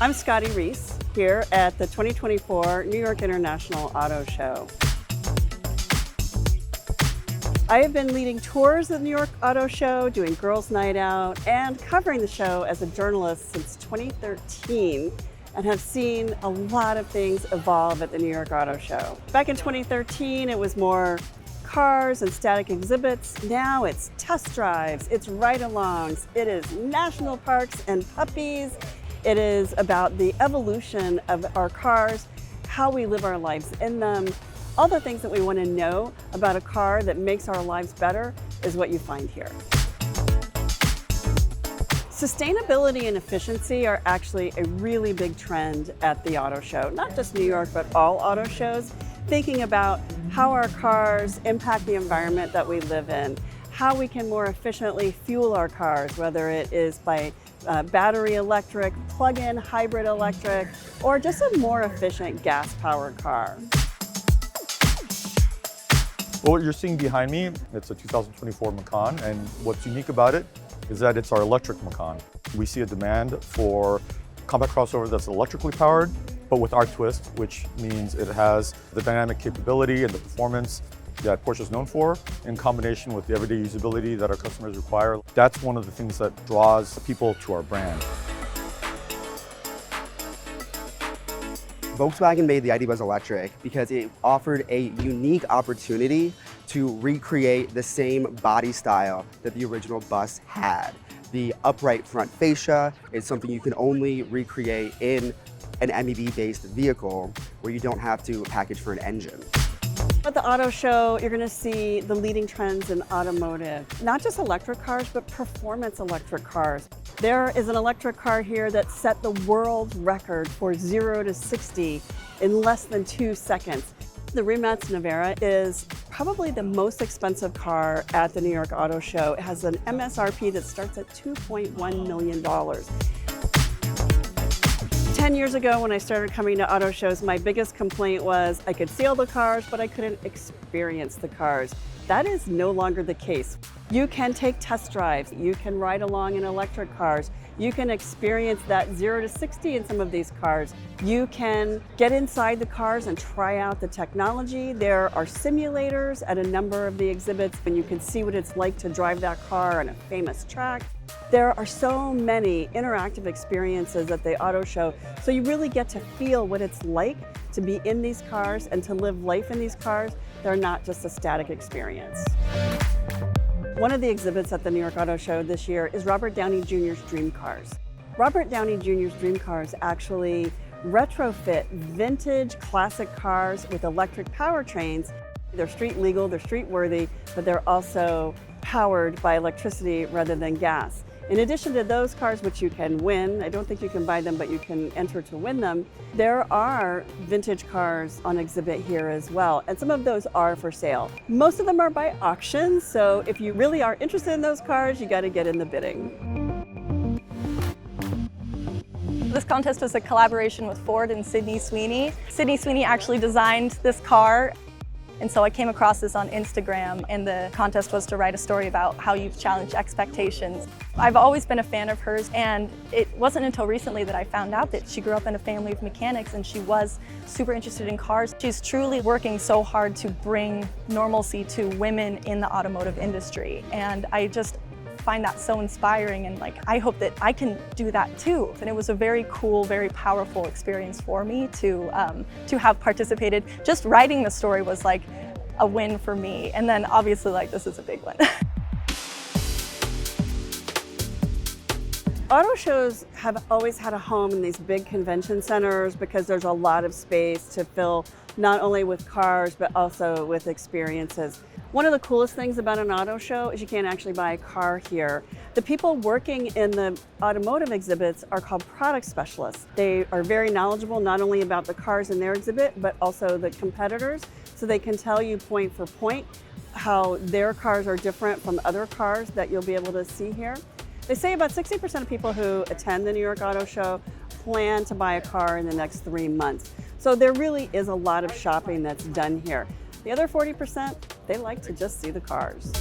I'm Scotty Reiss here at the 2024 New York International Auto Show. I have been leading tours of the New York Auto Show, doing Girls Night Out, and covering the show as a journalist since 2013, and have seen a lot of things evolve at the New York Auto Show. Back in 2013, it was more cars and static exhibits. Now it's test drives, it's ride-alongs, it is national parks and puppies. It is about the evolution of our cars, how we live our lives in them. All the things that we want to know about a car that makes our lives better is what you find here. Sustainability and efficiency are actually a really big trend at the auto show, not just New York, but all auto shows, thinking about how our cars impact the environment that we live in, how we can more efficiently fuel our cars, whether it is by battery electric, plug-in hybrid electric, or just a more efficient gas-powered car. Well, what you're seeing behind me, it's a 2024 Macan, and what's unique about it is that it's our electric Macan. We see a demand for compact crossover that's electrically powered, but with our twist, which means it has the dynamic capability and the performance that Porsche is known for, in combination with the everyday usability that our customers require. That's one of the things that draws people to our brand. Volkswagen made the ID Buzz electric because it offered a unique opportunity to recreate the same body style that the original bus had. The upright front fascia is something you can only recreate in an MEB-based vehicle where you don't have to package for an engine. At the auto show, you're going to see the leading trends in automotive, not just electric cars, but performance electric cars. There is an electric car here that set the world record for 0 to 60 in less than 2 seconds. The Rimac Nevera is probably the most expensive car at the New York Auto Show. It has an MSRP that starts at $2.1 million. 10 years ago when I started coming to auto shows, my biggest complaint was I could see all the cars, but I couldn't experience the cars. That is no longer the case. You can take test drives, you can ride along in electric cars, you can experience that 0 to 60 in some of these cars. You can get inside the cars and try out the technology. There are simulators at a number of the exhibits, and you can see what it's like to drive that car on a famous track. There are so many interactive experiences at the auto show, so you really get to feel what it's like to be in these cars and to live life in these cars. They're not just a static experience. One of the exhibits at the New York Auto Show this year is Robert Downey Jr.'s Dream Cars. Robert Downey Jr.'s Dream Cars actually retrofit vintage classic cars with electric powertrains. They're street legal, they're street worthy, but they're also powered by electricity rather than gas. In addition to those cars, which you can win, I don't think you can buy them, but you can enter to win them, there are vintage cars on exhibit here as well, and some of those are for sale. Most of them are by auction, so if you really are interested in those cars, you got to get in the bidding. This contest was a collaboration with Ford and Sydney Sweeney. Sydney Sweeney actually designed this car. And so I came across this on Instagram, and the contest was to write a story about how you've challenged expectations. I've always been a fan of hers, and it wasn't until recently that I found out that she grew up in a family of mechanics and she was super interested in cars. She's truly working so hard to bring normalcy to women in the automotive industry, and I just find that so inspiring, and I hope that I can do that too. And it was a very cool, very powerful experience for me to have participated. Just writing the story was like a win for me, and then obviously this is a big one. Auto shows have always had a home in these big convention centers because there's a lot of space to fill not only with cars but also with experiences. One of the coolest things about an auto show is you can't actually buy a car here. The people working in the automotive exhibits are called product specialists. They are very knowledgeable not only about the cars in their exhibit but also the competitors, so they can tell you point for point how their cars are different from other cars that you'll be able to see here. They say about 60% of people who attend the New York Auto Show plan to buy a car in the next 3 months. So there really is a lot of shopping that's done here. The other 40%, they like to just see the cars.